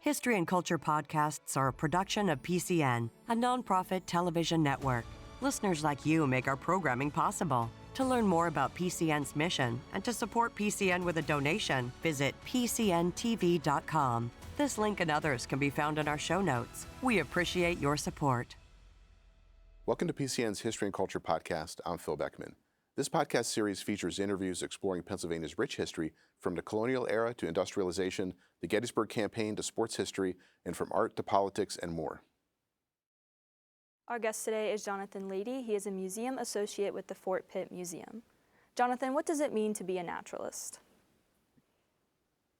History and Culture podcasts are a production of PCN, a nonprofit television network. Listeners like you make our programming possible. To learn more about PCN's mission and to support PCN with a donation, visit pcntv.com. This link and others can be found in our show notes. We appreciate your support. Welcome to PCN's History and Culture podcast. I'm Phil Beckman. This podcast series features interviews exploring Pennsylvania's rich history from the colonial era to industrialization, the Gettysburg Campaign to sports history, and from art to politics and more. Our guest today is Jonathan Leidy. He is a museum associate with the Fort Pitt Museum. Jonathan, what does it mean to be a naturalist?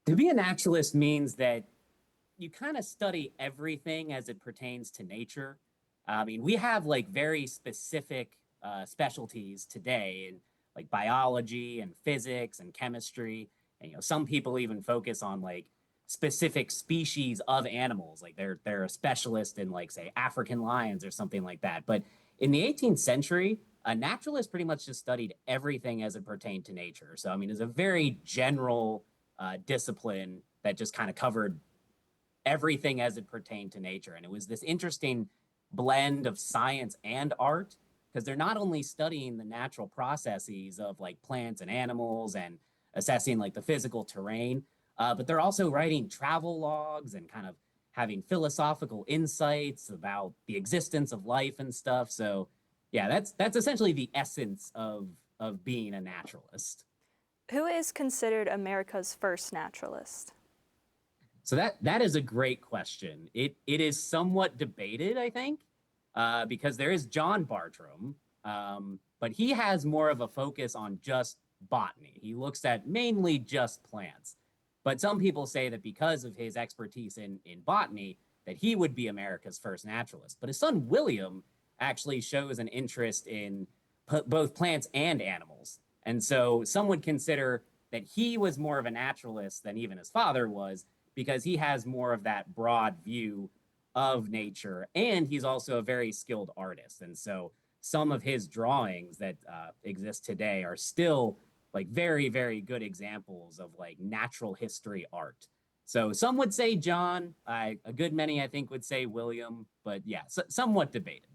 To be a naturalist means that you kind of study everything as it pertains to nature. I mean, we have like very specific specialties today in like biology and physics and chemistry. And, some people even focus on like specific species of animals, like they're a specialist in like, say, African lions or something like that. But in the 18th century, a naturalist pretty much just studied everything as it pertained to nature. So, I mean, it's a very general discipline that just kind of covered everything as it pertained to nature. And it was this interesting blend of science and art, because they're not only studying the natural processes of like plants and animals and assessing like the physical terrain, but they're also writing travel logs and kind of having philosophical insights about the existence of life and stuff. So yeah, that's essentially the essence of being a naturalist. Who is considered America's first naturalist? So that is a great question. It is somewhat debated, I think, because there is John Bartram, but he has more of a focus on just botany. He looks at mainly just plants. But some people say that because of his expertise in botany, that he would be America's first naturalist. But his son, William, actually shows an interest in both plants and animals. And so some would consider that he was more of a naturalist than even his father was, because he has more of that broad view of nature, and he's also a very skilled artist. And so some of his drawings that exist today are still like very, very good examples of like natural history art. So some would say John, a good many I think would say William, but yeah, somewhat debated.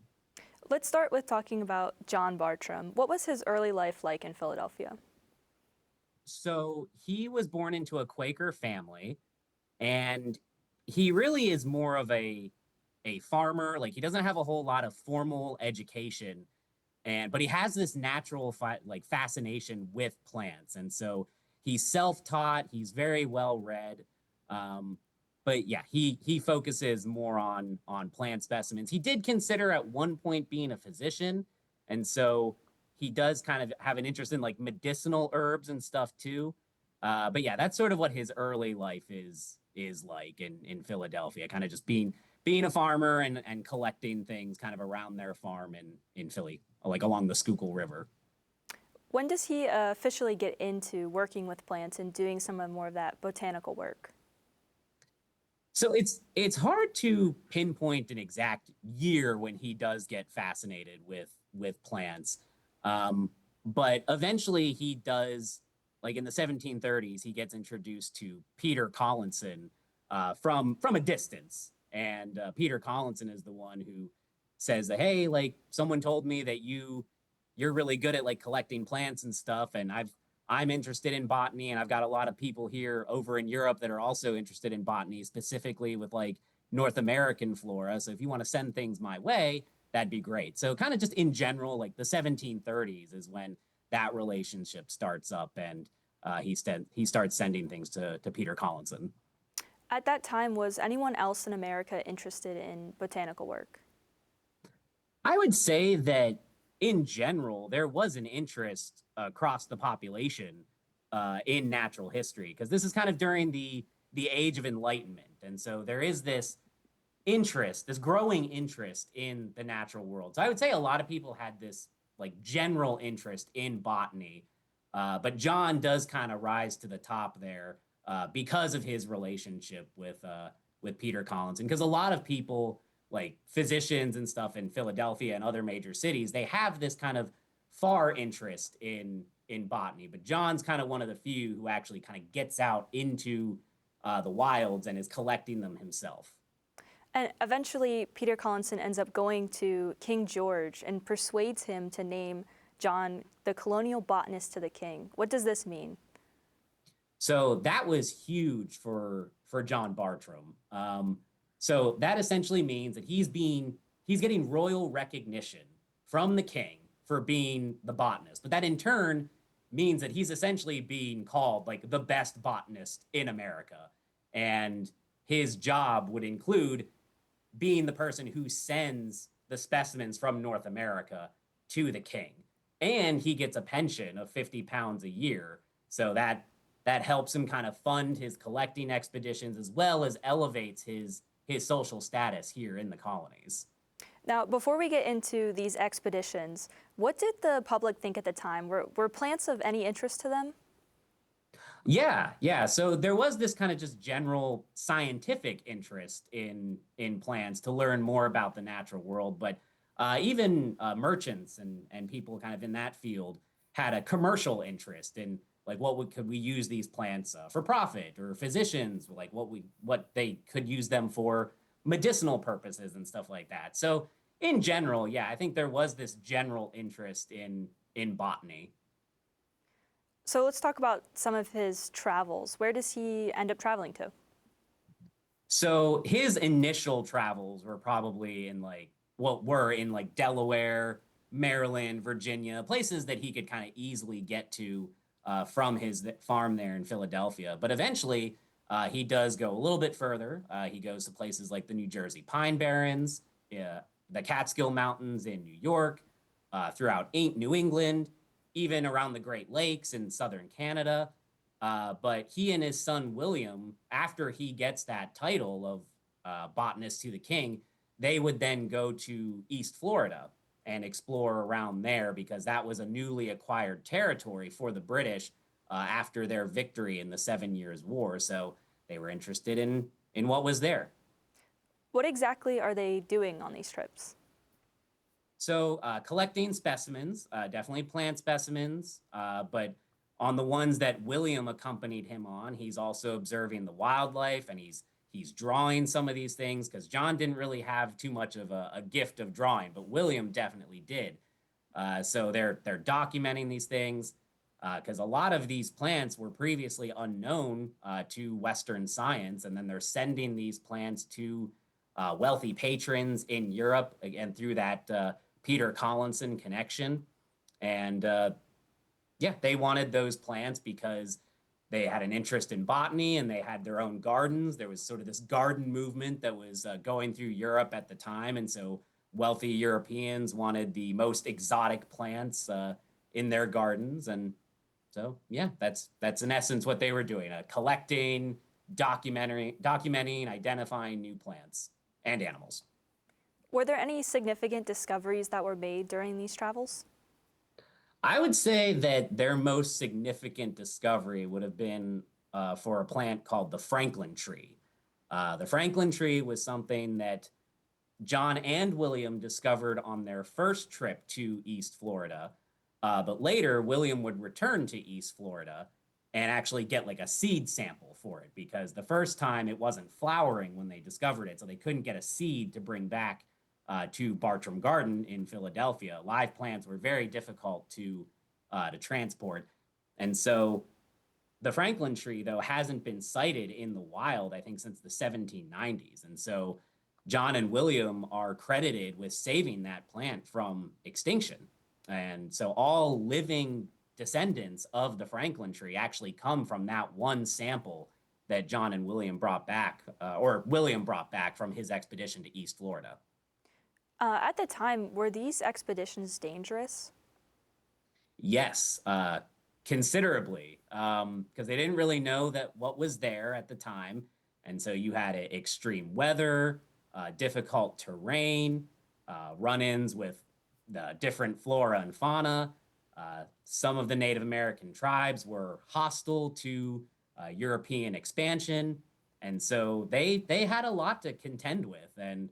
Let's start with talking about John Bartram. What was his early life like in Philadelphia? So he was born into a Quaker family, and he really is more of a farmer. Like, he doesn't have a whole lot of formal education, but he has this natural fascination with plants. And so he's self-taught, he's very well read. But yeah, he focuses more on plant specimens. He did consider at one point being a physician, and so he does kind of have an interest in like medicinal herbs and stuff too. But yeah, that's sort of what his early life is like in Philadelphia, kind of just being a farmer and collecting things kind of around their farm in Philly, like along the Schuylkill River. When does he officially get into working with plants and doing some of more of that botanical work? So it's hard to pinpoint an exact year when he does get fascinated with plants. But eventually he does, like in the 1730s, he gets introduced to Peter Collinson from a distance. And Peter Collinson is the one who says that, hey, like someone told me that you're really good at like collecting plants and stuff. And I'm interested in botany, and I've got a lot of people here over in Europe that are also interested in botany, specifically with like North American flora. So if you want to send things my way, that'd be great. So kind of just in general, like the 1730s is when that relationship starts up, and he starts sending things to Peter Collinson. At that time, was anyone else in America interested in botanical work? I would say that in general, there was an interest across the population in natural history, because this is kind of during the Age of Enlightenment. And so there is this growing interest in the natural world. So I would say a lot of people had this like general interest in botany, but John does kind of rise to the top there because of his relationship with Peter Collinson. Because a lot of people, like physicians and stuff in Philadelphia and other major cities, they have this kind of far interest in botany. But John's kind of one of the few who actually kind of gets out into the wilds and is collecting them himself. And eventually, Peter Collinson ends up going to King George and persuades him to name John the colonial botanist to the king. What does this mean? So that was huge for John Bartram. So that essentially means that he's getting royal recognition from the king for being the botanist. But that in turn means that he's essentially being called like the best botanist in America. And his job would include being the person who sends the specimens from North America to the king. And he gets a pension of 50 pounds a year. So that helps him kind of fund his collecting expeditions as well as elevates his social status here in the colonies. Now, before we get into these expeditions, what did the public think at the time? Were plants of any interest to them? Yeah. So there was this kind of just general scientific interest in plants to learn more about the natural world, but even merchants and people kind of in that field had a commercial interest in like could we use these plants for profit, or physicians like what they could use them for medicinal purposes and stuff like that. So in general, yeah, I think there was this general interest in botany. So let's talk about some of his travels. Where does he end up traveling to? So his initial travels were probably in Delaware, Maryland, Virginia, places that he could kind of easily get to from his farm there in Philadelphia. But eventually, he does go a little bit further. He goes to places like the New Jersey Pine Barrens, the Catskill Mountains in New York, throughout New England, even around the Great Lakes in southern Canada. But he and his son William, after he gets that title of botanist to the king, they would then go to East Florida and explore around there, because that was a newly acquired territory for the British after their victory in the 7 Years' War. So they were interested in what was there. What exactly are they doing on these trips? So collecting specimens, definitely plant specimens, but on the ones that William accompanied him on, he's also observing the wildlife, and he's drawing some of these things, because John didn't really have too much of a gift of drawing, but William definitely did. So they're documenting these things, because a lot of these plants were previously unknown to Western science, and then they're sending these plants to wealthy patrons in Europe, again through that Peter Collinson connection. And they wanted those plants because they had an interest in botany and they had their own gardens. There was sort of this garden movement that was going through Europe at the time. And so wealthy Europeans wanted the most exotic plants in their gardens. And so, yeah, that's in essence what they were doing, collecting, documenting, identifying new plants and animals. Were there any significant discoveries that were made during these travels? I would say that their most significant discovery would have been for a plant called the Franklin tree. The Franklin tree was something that John and William discovered on their first trip to East Florida. But later, William would return to East Florida and actually get like a seed sample for it, because the first time it wasn't flowering when they discovered it. So they couldn't get a seed to bring back to Bartram Garden in Philadelphia. Live plants were very difficult to transport. And so the Franklin tree, though, hasn't been sighted in the wild, I think, since the 1790s. And so John and William are credited with saving that plant from extinction. And so all living descendants of the Franklin tree actually come from that one sample that John and William brought back, or William brought back from his expedition to East Florida. At the time, were these expeditions dangerous? Yes, considerably, because they didn't really know what was there at the time. And so you had extreme weather, difficult terrain, run-ins with the different flora and fauna. Some of the Native American tribes were hostile to European expansion. And so they had a lot to contend with. And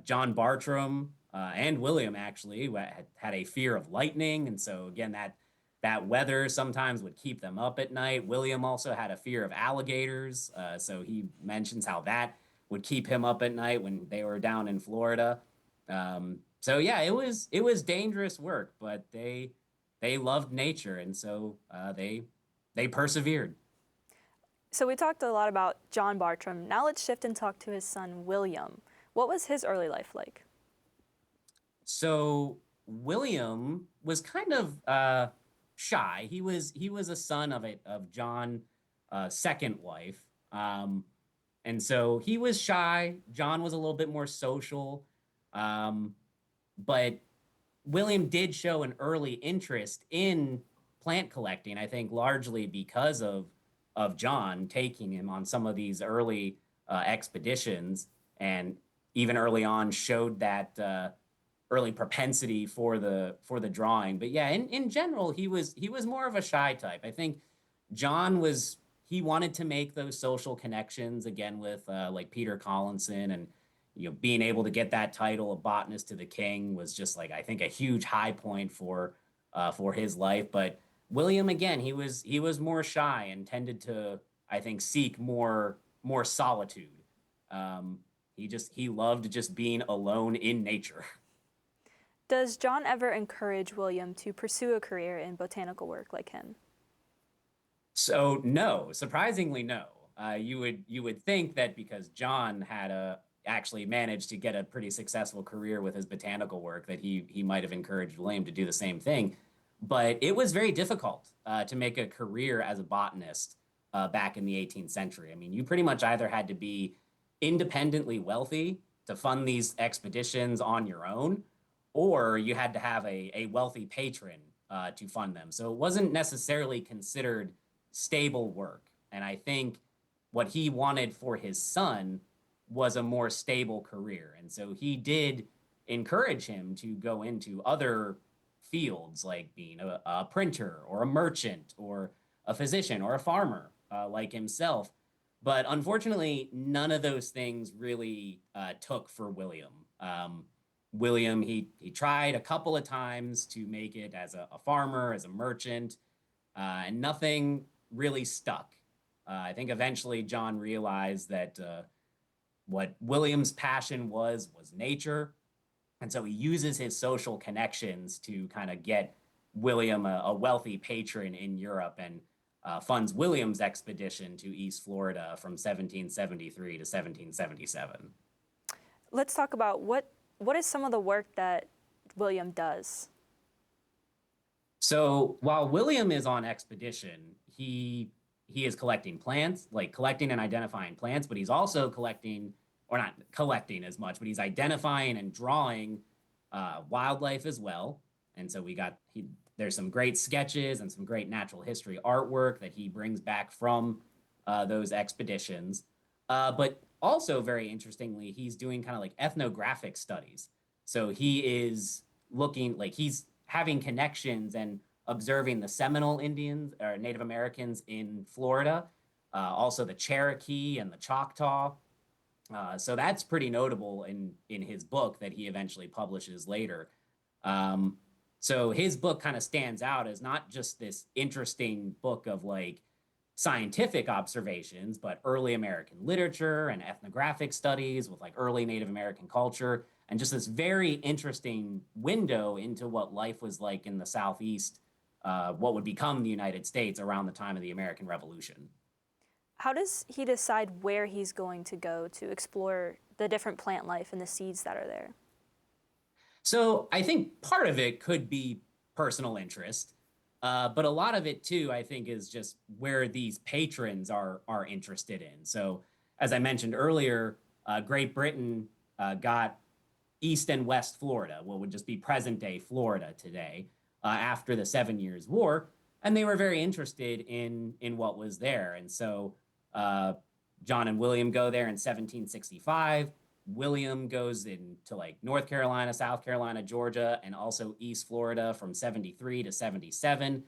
John Bartram and William actually had a fear of lightning. And so again, that weather sometimes would keep them up at night. William also had a fear of alligators, so he mentions how that would keep him up at night when they were down in Florida. So yeah, it was dangerous work, but they loved nature, and so they persevered. So we talked a lot about John Bartram. Now let's shift and talk to his son, William. What was his early life like? So William was kind of shy. He was a son of John, second wife, and so he was shy. John was a little bit more social, um, but William did show an early interest in plant collecting. I think largely because of John taking him on some of these early expeditions, and even early on showed that early propensity for the drawing. But yeah, in general, he was more of a shy type. I think John was he wanted to make those social connections again with like Peter Collinson, and being able to get that title of botanist to the king was just like I think a huge high point for his life. But William again, he was more shy and tended to I think seek more solitude. Um, he loved just being alone in nature. Does John ever encourage William to pursue a career in botanical work like him? So no, surprisingly no. You would think that because John had actually managed to get a pretty successful career with his botanical work that he might have encouraged William to do the same thing, but it was very difficult to make a career as a botanist back in the 18th century. I mean, you pretty much either had to be independently wealthy to fund these expeditions on your own, or you had to have a wealthy patron to fund them. So it wasn't necessarily considered stable work. And I think what he wanted for his son was a more stable career. And so he did encourage him to go into other fields like being a printer or a merchant or a physician or a farmer like himself. But unfortunately, none of those things really took for William. William, he tried a couple of times to make it as a farmer, as a merchant, and nothing really stuck. I think eventually John realized that what William's passion was nature, and so he uses his social connections to kind of get William a wealthy patron in Europe, and funds William's expedition to East Florida from 1773 to 1777. Let's talk about what is some of the work that William does. So while William is on expedition, he is collecting plants, like collecting and identifying plants, but he's also collecting, or not collecting as much, but he's identifying and drawing wildlife as well. And so there's some great sketches and some great natural history artwork that he brings back from those expeditions. But also, very interestingly, he's doing kind of like ethnographic studies. So he is looking like he's having connections and observing the Seminole Indians or Native Americans in Florida, also the Cherokee and the Choctaw. So that's pretty notable in his book that he eventually publishes later. So his book kind of stands out as not just this interesting book of like scientific observations, but early American literature and ethnographic studies with like early Native American culture, and just this very interesting window into what life was like in the Southeast, what would become the United States around the time of the American Revolution. How does he decide where he's going to go to explore the different plant life and the seeds that are there? So I think part of it could be personal interest, but a lot of it too, I think, is just where these patrons are interested in. So as I mentioned earlier, Great Britain got East and West Florida, what would just be present day Florida today, after the 7 Years' War, and they were very interested in what was there. And so John and William go there in 1765. William goes into like North Carolina, South Carolina, Georgia, and also East Florida from 73 to 77.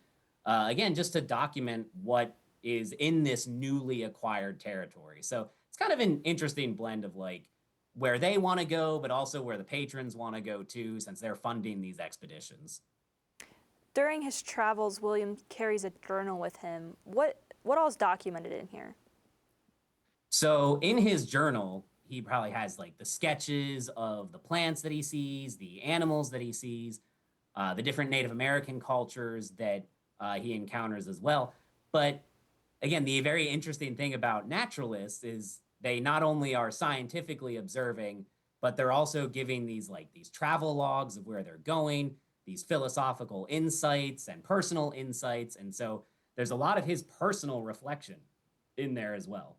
Again, just to document what is in this newly acquired territory. So it's kind of an interesting blend of like where they want to go, but also where the patrons want to go too, since they're funding these expeditions. During his travels, William carries a journal with him. What all is documented in here? So in his journal, he probably has like the sketches of the plants that he sees, the animals that he sees, the different Native American cultures that he encounters as well. But again, the very interesting thing about naturalists is they not only are scientifically observing, but they're also giving these travel logs of where they're going, these philosophical insights and personal insights. And so there's a lot of his personal reflection in there as well.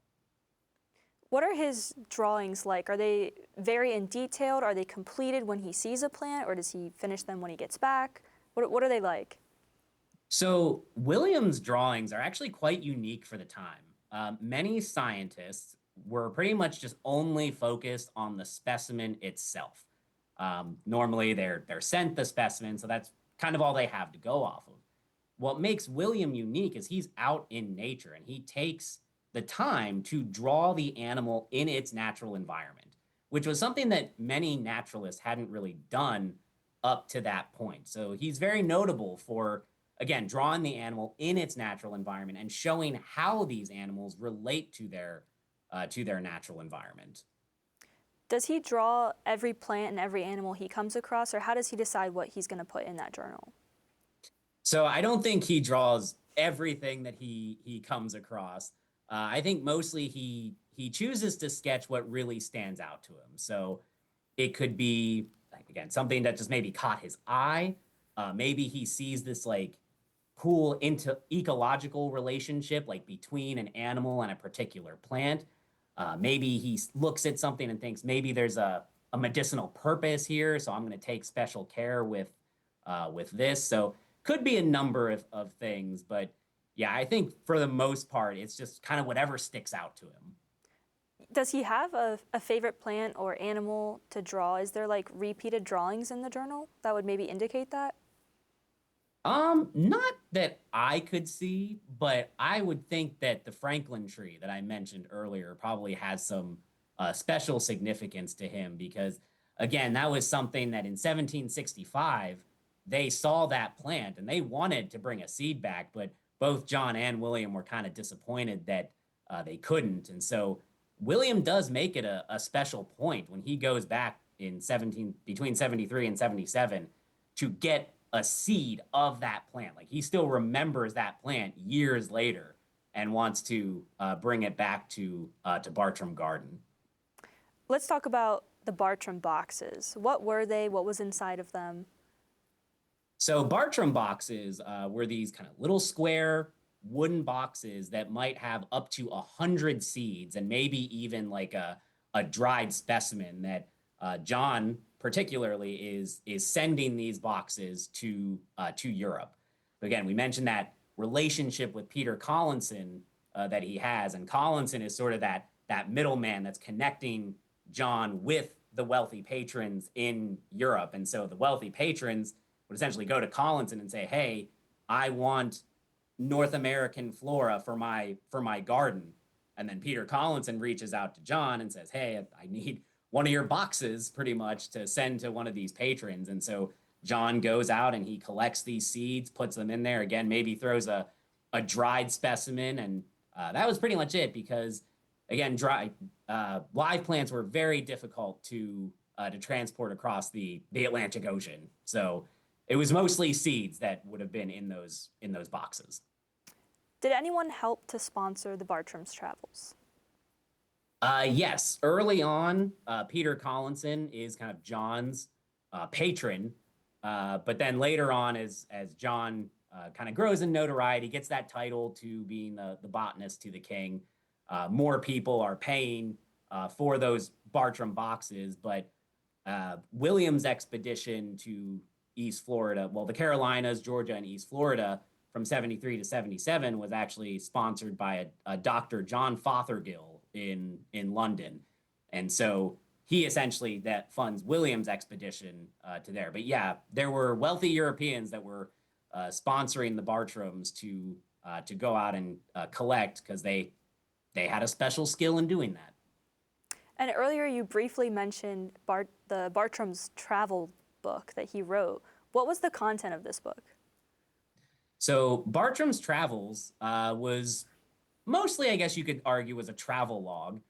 What are his drawings like? Are they very in detailed? Are they completed when he sees a plant, or does he finish them when he gets back? What are they like? So William's drawings are actually quite unique for the time. Many scientists were pretty much just only focused on the specimen itself. Normally, they're sent the specimen, so that's kind of all they have to go off of. What makes William unique is he's out in nature and he takes the time to draw the animal in its natural environment, which was something that many naturalists hadn't really done up to that point. So he's very notable for, again, drawing the animal in its natural environment and showing how these animals relate to their natural environment. Does he draw every plant and every animal he comes across, or how does he decide what he's going to put in that journal? So I don't think he draws everything that he comes across. I think mostly he chooses to sketch what really stands out to him. So it could be, again, something that just maybe caught his eye. Maybe he sees this like cool into ecological relationship like between an animal and a particular plant. Maybe he looks at something and thinks maybe there's a medicinal purpose here, so I'm going to take special care with this. So could be a number of things, but yeah, I think for the most part, it's just kind of whatever sticks out to him. Does he have a favorite plant or animal to draw? Is there like repeated drawings in the journal that would maybe indicate that? Not that I could see, but I would think that the Franklin tree that I mentioned earlier probably has some special significance to him because, again, that was something that in 1765 they saw that plant and they wanted to bring a seed back, but both John and William were kind of disappointed that they couldn't. And so William does make it a special point when he goes back in between 73 and 77 to get a seed of that plant. Like he still remembers that plant years later and wants to bring it back to Bartram Garden. Let's talk about the Bartram boxes. What were they? What was inside of them? So Bartram boxes were these kind of little square wooden boxes that might have up to 100 seeds and maybe even like a dried specimen that John particularly is sending these boxes to Europe. But again, we mentioned that relationship with Peter Collinson that he has, and Collinson is sort of that middleman that's connecting John with the wealthy patrons in Europe. And so the wealthy patrons would essentially go to Collinson and say, hey, I want North American flora for my garden. And then Peter Collinson reaches out to John and says, hey, I need one of your boxes pretty much to send to one of these patrons. And so John goes out and he collects these seeds, puts them in there, again, maybe throws a dried specimen. And that was pretty much it because, again, live plants were very difficult to transport across the Atlantic Ocean. So it was mostly seeds that would have been in those boxes. Did anyone help to sponsor the Bartram's travels? Yes. Early on, Peter Collinson is kind of John's patron. But then later on, as John kind of grows in notoriety, gets that title to being the botanist to the king, more people are paying for those Bartram boxes. But William's expedition to East Florida, well, the Carolinas, Georgia, and East Florida from 73 to 77 was actually sponsored by a Dr. John Fothergill in London. And so he essentially that funds William's expedition to there. But yeah, there were wealthy Europeans that were sponsoring the Bartrams to go out and collect because they had a special skill in doing that. And earlier you briefly mentioned the Bartram's travel book that he wrote. What was the content of this book? So Bartram's Travels was mostly, I guess you could argue, was a travel log,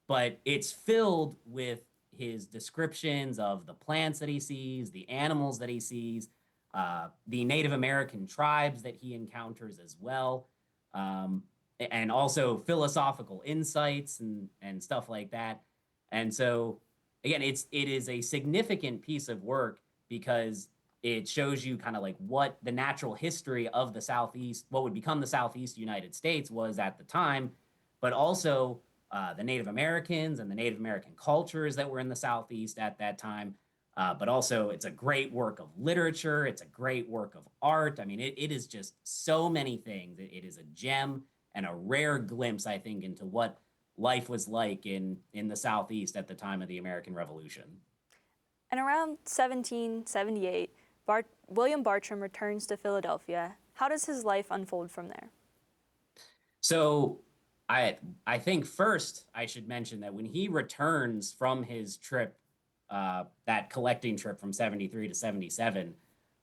but it's filled with his descriptions of the plants that he sees, the animals that he sees, the Native American tribes that he encounters as well, um, and also philosophical insights and stuff like that. And so, again, it is a significant piece of work because it shows you kind of like what the natural history of the Southeast, what would become the Southeast United States was at the time, but also the Native Americans and the Native American cultures that were in the Southeast at that time. But also, it's a great work of literature. It's a great work of art. I mean, it is just so many things. It is a gem and a rare glimpse, I think, into what life was like in the Southeast at the time of the American Revolution. And around 1778, William Bartram returns to Philadelphia. How does his life unfold from there? So I think first I should mention that when he returns from his trip, that collecting trip from 73 to 77,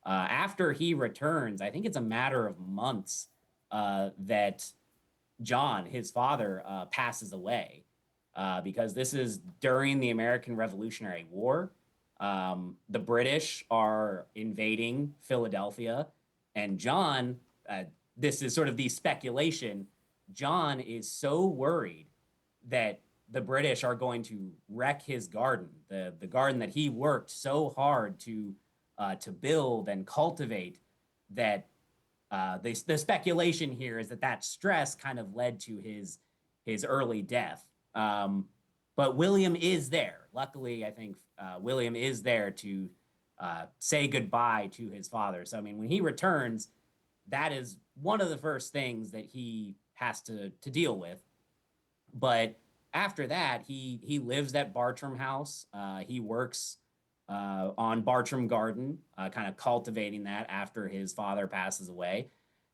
after he returns, I think it's a matter of months that John, his father, passes away because this is during the American Revolutionary War. The British are invading Philadelphia, and John, this is sort of the speculation, John is so worried that the British are going to wreck his garden, the garden that he worked so hard to build and cultivate, that the speculation here is that stress kind of led to his early death. But William is there. Luckily, I think William is there to say goodbye to his father. So, I mean, when he returns, that is one of the first things that he has to deal with. But after that, he lives at Bartram House. He works on Bartram Garden, kind of cultivating that after his father passes away.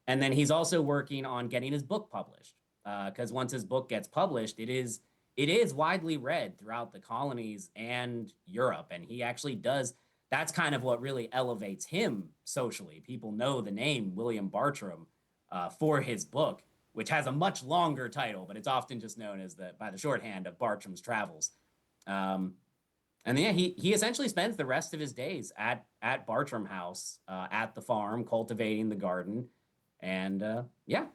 And then he's also working on getting his book published. Because once his book gets published, it is widely read throughout the colonies and Europe. And he actually does, that's kind of what really elevates him socially. People know the name William Bartram for his book, which has a much longer title, but it's often just known as by the shorthand of Bartram's Travels. And yeah, he essentially spends the rest of his days at Bartram House, at the farm, cultivating the garden. And yeah.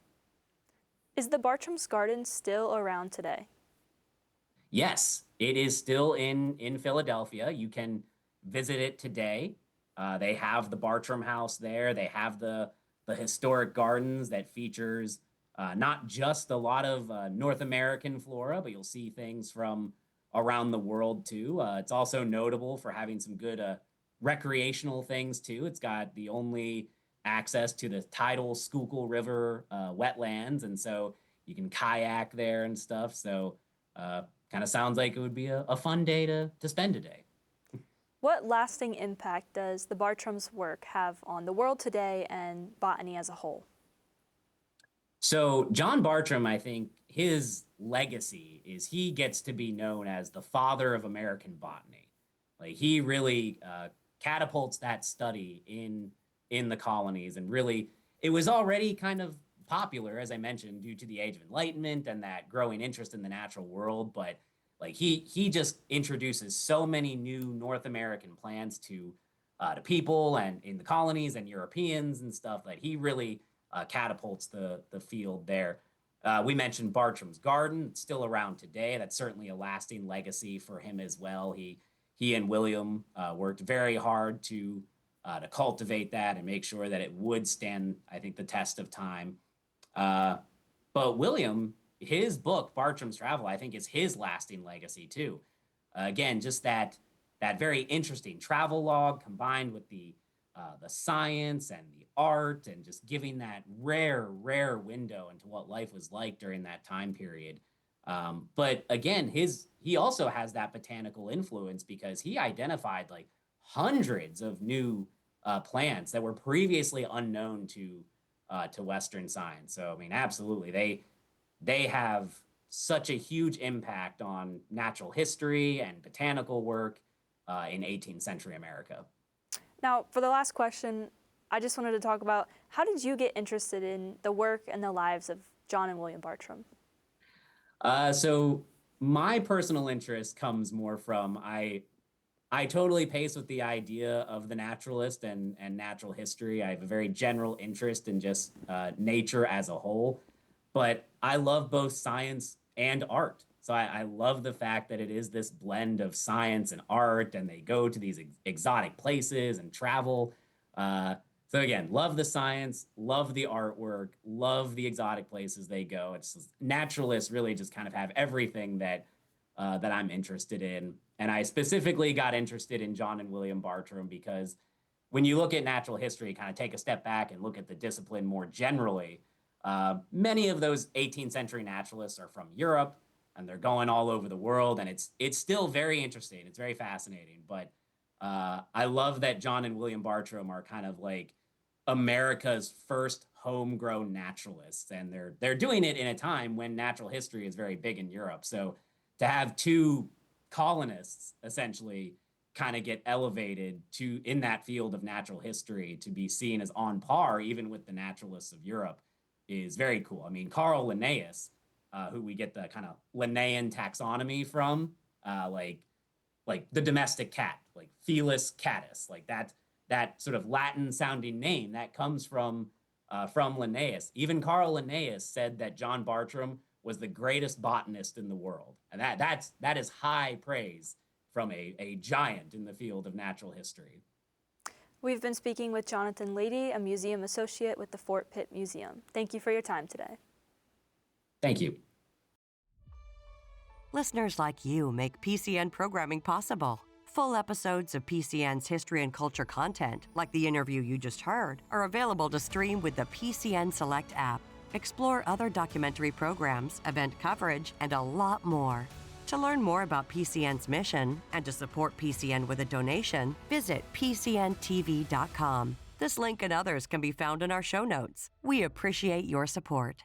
Is the Bartram's garden still around today? Yes, it is still in Philadelphia. You can visit it today. They have the Bartram House there. They have the historic gardens that features not just a lot of North American flora, but you'll see things from around the world too. It's also notable for having some good recreational things too. It's got the only access to the tidal Schuylkill River wetlands, and so you can kayak there and stuff. So kind of sounds like it would be a fun day to spend a day. What lasting impact does the Bartram's work have on the world today and botany as a whole? So John Bartram, I think his legacy is he gets to be known as the father of American botany. Like he really catapults that study in the colonies, and really it was already kind of popular, as I mentioned, due to the Age of Enlightenment and that growing interest in the natural world. But like he just introduces so many new North American plants to people and in the colonies and Europeans and stuff that he really catapults the field there. We mentioned Bartram's Garden. It's still around today. That's certainly a lasting legacy for him as well. He and William worked very hard to cultivate that and make sure that it would stand, I think, the test of time. But William, his book, Bartram's Travel, I think is his lasting legacy too. Again, just that very interesting travel log combined with the science and the art and just giving that rare window into what life was like during that time period. But again, he also has that botanical influence because he identified like hundreds of new plants that were previously unknown to Western science. So I mean, absolutely, they have such a huge impact on natural history and botanical work in 18th century America. Now, for the last question, I just wanted to talk about, how did you get interested in the work and the lives of John and William Bartram? So my personal interest comes more from I totally pace with the idea of the naturalist and natural history. I have a very general interest in just nature as a whole, but I love both science and art. So I love the fact that it is this blend of science and art, and they go to these exotic places and travel. So again, love the science, love the artwork, love the exotic places they go. It's just, naturalists really just kind of have everything that that I'm interested in. And I specifically got interested in John and William Bartram because when you look at natural history, kind of take a step back and look at the discipline more generally, many of those 18th century naturalists are from Europe and they're going all over the world. And it's still very interesting. It's very fascinating. But I love that John and William Bartram are kind of like America's first homegrown naturalists. And they're doing it in a time when natural history is very big in Europe. So to have two colonists essentially kind of get elevated to in that field of natural history to be seen as on par even with the naturalists of Europe is very cool. I mean, Carl Linnaeus, who we get the kind of Linnaean taxonomy from, like the domestic cat, like Felis catus, like that sort of Latin sounding name that comes from Linnaeus. Even Carl Linnaeus said that John Bartram was the greatest botanist in the world. And that is high praise from a giant in the field of natural history. We've been speaking with Jonathan Lady, a museum associate with the Fort Pitt Museum. Thank you for your time today. Thank you. Listeners like you make PCN programming possible. Full episodes of PCN's history and culture content, like the interview you just heard, are available to stream with the PCN Select app. Explore other documentary programs, event coverage, and a lot more. To learn more about PCN's mission and to support PCN with a donation, visit PCNTV.com. This link and others can be found in our show notes. We appreciate your support.